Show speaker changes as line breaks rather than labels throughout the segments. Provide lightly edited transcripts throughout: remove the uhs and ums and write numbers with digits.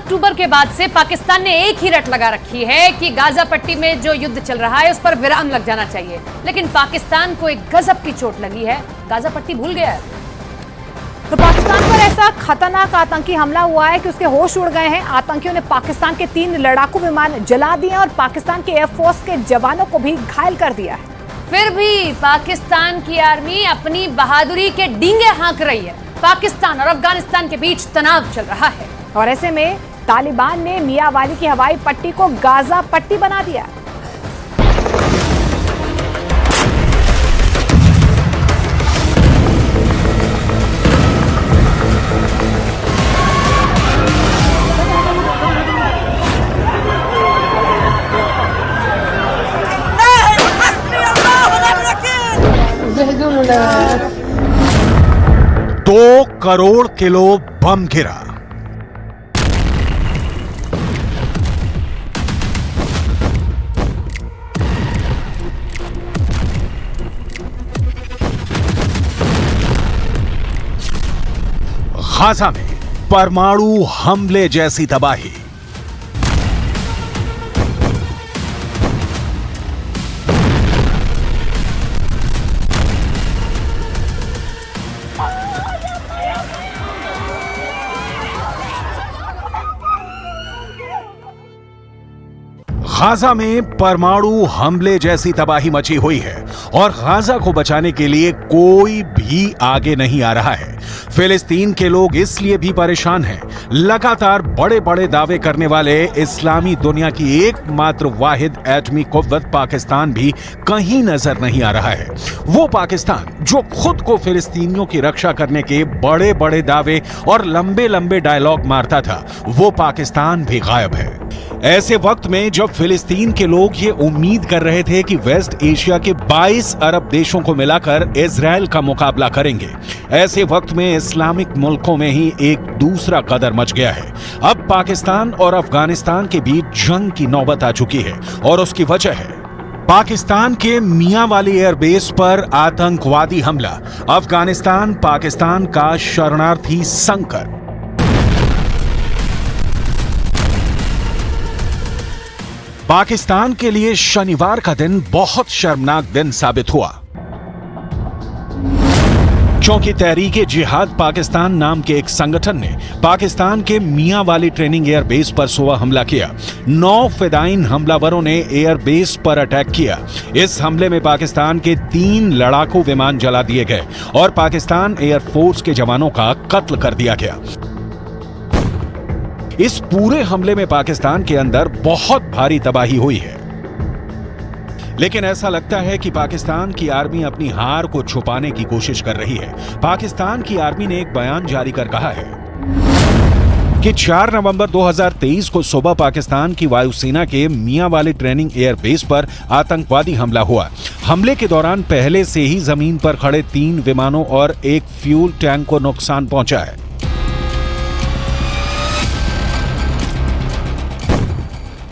अक्टूबर के बाद से पाकिस्तान ने एक ही रट लगा रखी है कि गाजा पट्टी में जो युद्ध चल रहा है उस पर विराम लग जाना चाहिए। लेकिन पाकिस्तान को एक गजब की चोट लगी है, गाजा पट्टी भूल गया है।
तो पाकिस्तान पर ऐसा खतरनाक आतंकी हमला हुआ है कि उसके होश उड़ गए हैं। आतंकियों ने पाकिस्तान के 3 लड़ाकू विमान जला दिए और पाकिस्तान के एयरफोर्स के जवानों को भी घायल कर दिया है।
फिर भी पाकिस्तान की आर्मी अपनी बहादुरी के डींगे हाँक रही है। पाकिस्तान और अफगानिस्तान के बीच तनाव चल रहा है
और ऐसे में तालिबान ने मियांवाली की हवाई पट्टी को गाजा पट्टी बना दिया।
दो करोड़ किलो बम गिरा। गाजा में परमाणु हमले जैसी तबाही। गाजा में परमाणु हमले जैसी तबाही मची हुई है और गाजा को बचाने के लिए कोई भी आगे नहीं आ रहा है। फिलिस्तीन के लोग इसलिए भी परेशान हैं। लगातार बड़े बड़े दावे करने वाले इस्लामी दुनिया की एकमात्र वाहिद एटमी कुव्वत पाकिस्तान भी कहीं नजर नहीं आ रहा है। वो पाकिस्तान जो खुद को फिलिस्तीनियों की रक्षा करने के बड़े बड़े दावे और लंबे लंबे डायलॉग मारता था, वो पाकिस्तान भी गायब है। ऐसे वक्त में जब फिलिस्तीन के लोग ये उम्मीद कर रहे थे कि वेस्ट एशिया के 22 अरब देशों को मिलाकर इजराइल का मुकाबला करेंगे, ऐसे वक्त में इस्लामिक मुल्कों में ही एक दूसरा कदर मच गया है। अब पाकिस्तान और अफगानिस्तान के बीच जंग की नौबत आ चुकी है और उसकी वजह है पाकिस्तान के मियांवाली एयरबेस पर आतंकवादी हमला, अफगानिस्तान पाकिस्तान का शरणार्थी संकट। पाकिस्तान के लिए शनिवार का दिन बहुत शर्मनाक दिन साबित हुआ, क्योंकि तहरीके जिहाद पाकिस्तान नाम के एक संगठन ने पाकिस्तान के मियांवाली ट्रेनिंग एयरबेस पर सुबह हमला किया। 9 फिदाइन हमलावरों ने एयरबेस पर अटैक किया। इस हमले में पाकिस्तान के 3 लड़ाकू विमान जला दिए गए और पाकिस्तान एयरफोर्स के जवानों का कत्ल कर दिया गया। इस पूरे हमले में पाकिस्तान के अंदर बहुत भारी तबाही हुई है, लेकिन ऐसा लगता है कि पाकिस्तान की आर्मी अपनी हार को छुपाने की कोशिश कर रही है। पाकिस्तान की आर्मी ने एक बयान जारी कर कहा है कि 4 नवंबर 2023 को सुबह पाकिस्तान की वायुसेना के मियांवाली ट्रेनिंग एयरबेस पर आतंकवादी हमला हुआ। हमले के दौरान पहले से ही जमीन पर खड़े 3 विमानों और एक फ्यूल टैंक को नुकसान पहुंचा है।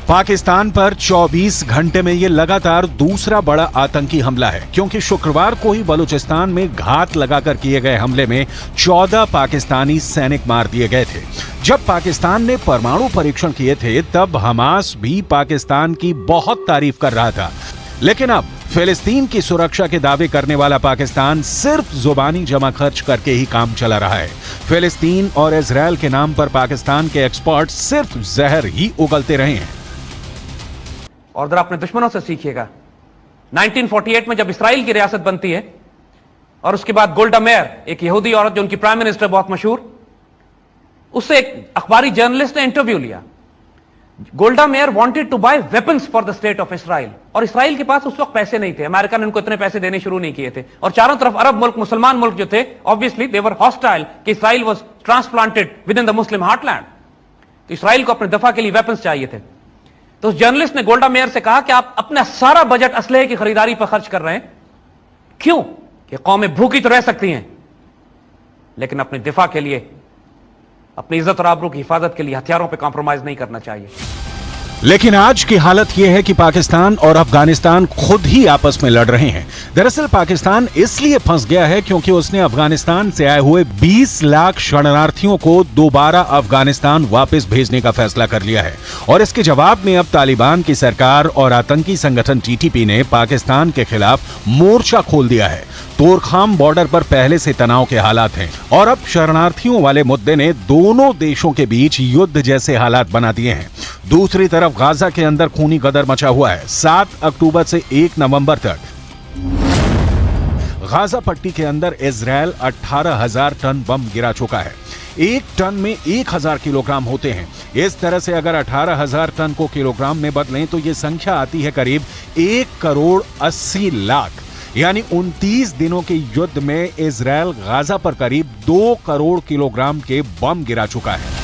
पाकिस्तान पर 24 घंटे में यह लगातार दूसरा बड़ा आतंकी हमला है, क्योंकि शुक्रवार को ही बलूचिस्तान में घात लगाकर किए गए हमले में 14 पाकिस्तानी सैनिक मार दिए गए थे। जब पाकिस्तान ने परमाणु परीक्षण किए थे तब हमास भी पाकिस्तान की बहुत तारीफ कर रहा था, लेकिन अब फिलिस्तीन की सुरक्षा के दावे करने वाला पाकिस्तान सिर्फ जुबानी जमा खर्च करके ही काम चला रहा है। फिलिस्तीन और इजराइल के नाम पर पाकिस्तान के एक्सपर्ट सिर्फ जहर ही उगलते रहे हैं।
और जरा अपने दुश्मनों से सीखिएगा। 1948 में जब इसराइल की रियासत बनती है और उसके बाद गोल्डा मेयर, एक यहूदी औरत जो उनकी प्राइम मिनिस्टर बहुत मशहूर, उससे एक अखबारी जर्नलिस्ट ने इंटरव्यू लिया। Golda Meir wanted to buy weapons for the state of Israel, और इसराइल के पास उस वक्त पैसे नहीं थे। अमेरिका ने उनको इतने पैसे देने शुरू नहीं किए थे, और चारों तरफ अरब मुल्क, मुसलमान मुल्क जो थे, ऑब्वियसली दे वर हॉस्टाइल कि Israel was transplanted with in the Muslim heartland. तो इसराइल को अपने दफा के लिए वेपन्स चाहिए थे। तो उस जर्नलिस्ट ने गोल्डा मेयर से कहा कि आप अपना सारा बजट असलहे की खरीदारी पर खर्च कर रहे हैं, क्यों? कि कौमें भूखी तो रह सकती हैं, लेकिन अपने दिफा के लिए, अपनी इज्जत और आबरू की हिफाजत के लिए हथियारों पर कॉम्प्रोमाइज नहीं करना चाहिए।
लेकिन आज की हालत यह है कि पाकिस्तान और अफगानिस्तान खुद ही आपस में लड़ रहे हैं। दरअसल पाकिस्तान इसलिए फंस गया है क्योंकि उसने अफगानिस्तान से आए हुए 20 लाख शरणार्थियों को दोबारा अफगानिस्तान वापस भेजने का फैसला कर लिया है और इसके जवाब में अब तालिबान की सरकार और आतंकी संगठन टीटीपी ने पाकिस्तान के खिलाफ मोर्चा खोल दिया है। तोरखाम बॉर्डर पर पहले से तनाव के हालात हैं और अब शरणार्थियों वाले मुद्दे ने दोनों देशों के बीच युद्ध जैसे हालात बना दिए हैं। दूसरी तरफ गाजा के अंदर खूनी गदर मचा हुआ है। 7 अक्टूबर से 1 नवंबर तक गाजा पट्टी के अंदर इजरायल 18,000 टन बम गिरा चुका है। एक टन में 1,000 किलोग्राम होते हैं। इस तरह से अगर 18,000 टन को किलोग्राम में बदलें तो ये संख्या आती है करीब 1,80,00,000। यानी 29 दिनों के युद्ध में इजरायल गाजा पर करीब 2 करोड़ किलोग्राम के बम गिरा चुका है।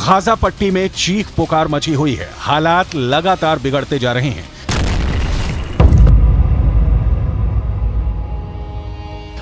गाजा पट्टी में चीख पुकार मची हुई है। हालात लगातार बिगड़ते जा रहे हैं।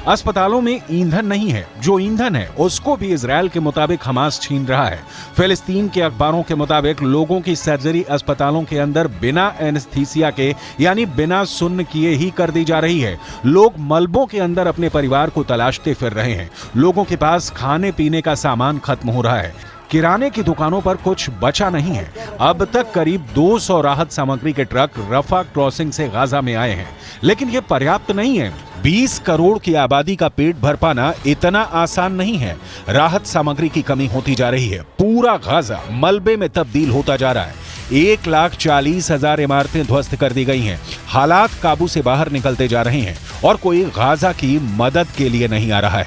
अस्पतालों में ईंधन नहीं है। जो ईंधन है उसको भी इजरायल के मुताबिक हमास छीन रहा है। फिलिस्तीन के अखबारों के मुताबिक लोगों की सर्जरी अस्पतालों के अंदर बिना एनेस्थीसिया के यानी बिना सुन्न किए ही कर दी जा रही है। लोग मलबों के अंदर अपने परिवार को तलाशते फिर रहे हैं। लोगों के पास खाने पीने का सामान खत्म हो रहा है। किराने की दुकानों पर कुछ बचा नहीं है। अब तक करीब 200 राहत सामग्री के ट्रक रफा क्रॉसिंग से गाजा में आए हैं, लेकिन ये पर्याप्त नहीं है। 20 करोड़ की आबादी का पेट भर पाना इतना आसान नहीं है। राहत सामग्री की कमी होती जा रही है। पूरा गाजा मलबे में तब्दील होता जा रहा है। 1,40,000 इमारतें ध्वस्त कर दी गई हैं। हालात काबू से बाहर निकलते जा रहे हैं और कोई गाजा की मदद के लिए नहीं आ रहा है।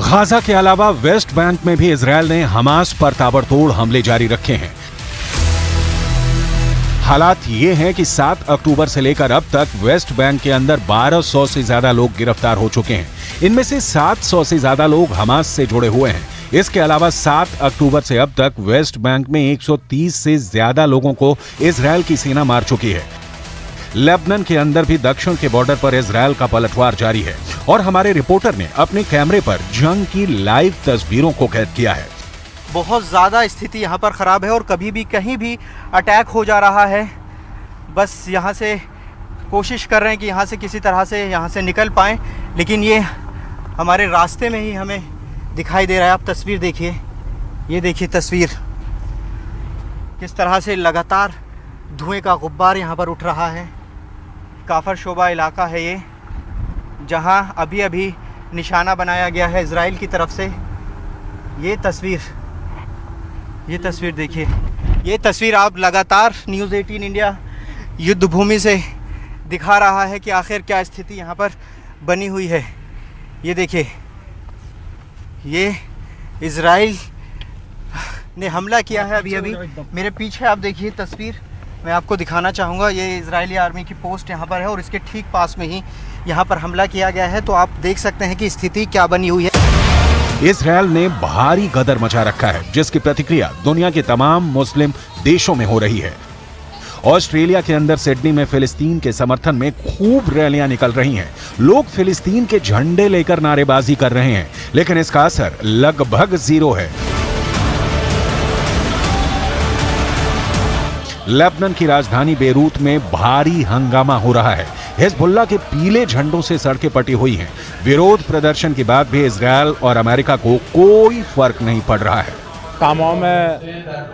गाजा के अलावा वेस्ट बैंक में भी इजरायल ने हमास पर ताबड़तोड़ हमले जारी रखे हैं। हालात ये हैं कि 7 अक्टूबर से लेकर अब तक वेस्ट बैंक के अंदर 1,200 से ज्यादा लोग गिरफ्तार हो चुके हैं। इनमें से 700 से ज्यादा लोग हमास से जुड़े हुए हैं। इसके अलावा 7 अक्टूबर से अब तक वेस्ट बैंक में 130 से ज्यादा लोगों को इजरायल की सेना मार चुकी है। लेबनान के अंदर भी दक्षिण के बॉर्डर पर इजरायल का पलटवार जारी है और हमारे रिपोर्टर ने अपने कैमरे पर जंग की लाइव तस्वीरों को कैद किया है।
बहुत ज़्यादा स्थिति यहाँ पर ख़राब है और कभी भी कहीं भी अटैक हो जा रहा है। बस यहाँ से कोशिश कर रहे हैं कि यहाँ से किसी तरह से यहाँ से निकल पाएँ, लेकिन ये हमारे रास्ते में ही हमें दिखाई दे रहा है। आप तस्वीर देखिए, ये देखिए तस्वीर, किस तरह से लगातार धुएं का गुब्बार यहाँ पर उठ रहा है। काफर शोबा इलाका है ये, जहाँ अभी अभी निशाना बनाया गया है इजराइल की तरफ से। ये तस्वीर देखिए, ये तस्वीर आप लगातार न्यूज़ 18 इंडिया युद्ध भूमि से दिखा रहा है कि आखिर क्या स्थिति यहाँ पर बनी हुई है। ये देखिए, ये इजराइल ने हमला किया है अभी अभी। मेरे पीछे आप देखिए तस्वीर, मैं आपको दिखाना चाहूँगा। ये इजरायली आर्मी की पोस्ट यहाँ पर है और इसके ठीक पास में ही यहाँ पर हमला किया गया है। तो आप देख सकते हैं कि स्थिति क्या बनी हुई है।
इजरायल ने भारी गदर मचा रखा है, जिसकी प्रतिक्रिया दुनिया के तमाम मुस्लिम देशों में हो रही है। ऑस्ट्रेलिया के अंदर सिडनी में फिलिस्तीन के समर्थन में खूब रैलियां निकल रही हैं। लोग फिलिस्तीन के झंडे लेकर नारेबाजी कर रहे हैं, लेकिन इसका असर लगभग 0 है। लेबनान की राजधानी बेरूत में भारी हंगामा हो रहा है। हिजबुल्लाह के पीले झंडों से सड़कें पटी हुई हैं। विरोध प्रदर्शन के बाद भी इजरायल और अमेरिका को कोई फर्क नहीं पड़ रहा है।
तमाम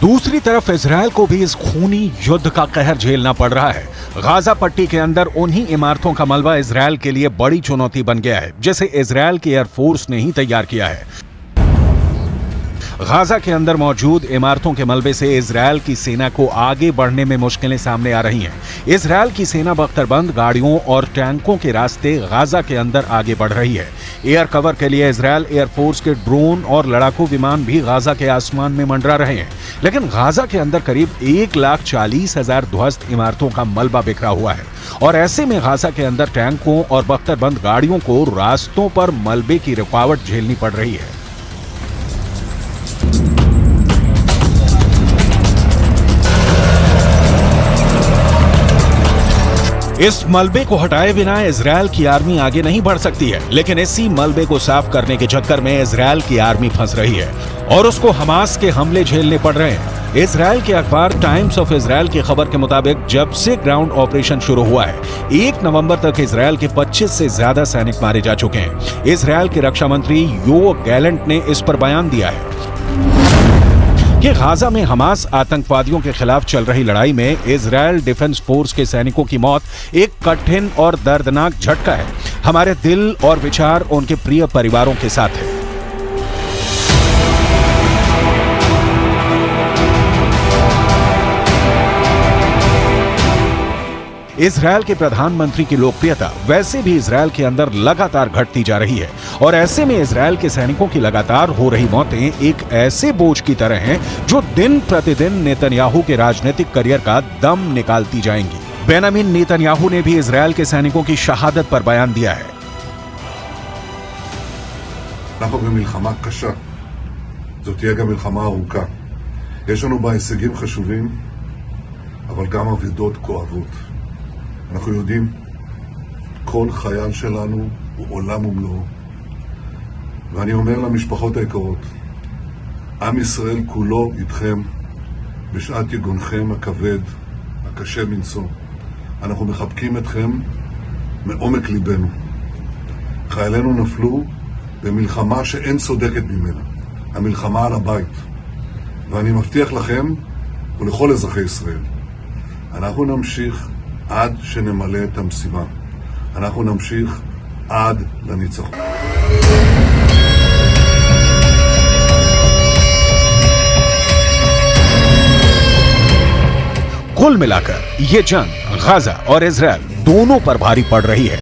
दूसरी तरफ इजरायल को भी इस खूनी युद्ध का कहर झेलना पड़ रहा है। गाजा पट्टी के अंदर उन्हीं इमारतों का मलबा इजरायल के लिए बड़ी चुनौती बन गया है, जिसे इजरायल की एयरफोर्स ने ही तैयार किया है। गाजा के अंदर मौजूद इमारतों के मलबे से इजरायल की सेना को आगे बढ़ने में मुश्किलें सामने आ रही हैं। इजरायल की सेना बख्तरबंद गाड़ियों और टैंकों के रास्ते गाजा के अंदर आगे बढ़ रही है। एयर कवर के लिए इजरायल एयरफोर्स के ड्रोन और लड़ाकू विमान भी गाजा के आसमान में मंडरा रहे हैं, लेकिन गाजा के अंदर करीब 1,40,000 ध्वस्त इमारतों का मलबा बिखरा हुआ है और ऐसे में गाजा के अंदर टैंकों और बख्तरबंद गाड़ियों को रास्तों पर मलबे की रुकावट झेलनी पड़ रही है। इस मलबे को हटाए बिना इजरायल की आर्मी आगे नहीं बढ़ सकती है, लेकिन इसी मलबे को साफ करने के चक्कर में इजरायल की आर्मी फंस रही है और उसको हमास के हमले झेलने पड़ रहे हैं। इजरायल के अखबार टाइम्स ऑफ इजरायल की खबर के मुताबिक जब से ग्राउंड ऑपरेशन शुरू हुआ है 1 नवंबर तक इजरायल के 25 से ज्यादा सैनिक मारे जा चुके हैं। इजरायल के रक्षा मंत्री योव गैलेंट ने इस पर बयान दिया है कि गाजा में हमास आतंकवादियों के खिलाफ चल रही लड़ाई में इजरायल डिफेंस फोर्स के सैनिकों की मौत एक कठिन और दर्दनाक झटका है। हमारे दिल और विचार उनके प्रिय परिवारों के साथ है। इजरायल के प्रधानमंत्री की लोकप्रियता वैसे भी इजरायल के अंदर लगातार घटती जा रही है और ऐसे में इजरायल के सैनिकों की लगातार हो रही मौतें एक ऐसे बोझ की तरह हैं जो दिन प्रतिदिन नेतन्याहू के राजनीतिक करियर का दम निकालती जाएंगी। बेंजामिन नेतन्याहू ने भी इजरायल के सैनिकों की शहादत पर बयान दिया है।
אנחנו במלחמה קשה. זאת תהיה גם מלחמה ארוכה. יש לנו בה הישגים חשובים, אבל גם אבדות כואבות. אנחנו יודעים, כל חייל שלנו הוא עולם ומלואו. ואני אומר למשפחות היקרות, עם ישראל כולו איתכם בשעת יגונכם הכבד, הקשה מנשוא. אנחנו מחבקים אתכם מעומק ליבנו. חיילינו נפלו במלחמה שאין צודקת ממנה, המלחמה על הבית. ואני מבטיח לכם ולכל אזרחי ישראל, אנחנו נמשיך עד שנמלא את המשימה. אנחנו נמשיך עד לניצחון.
कुल मिलाकर ये जंग गाजा और इजरायल दोनों पर भारी पड़ रही है।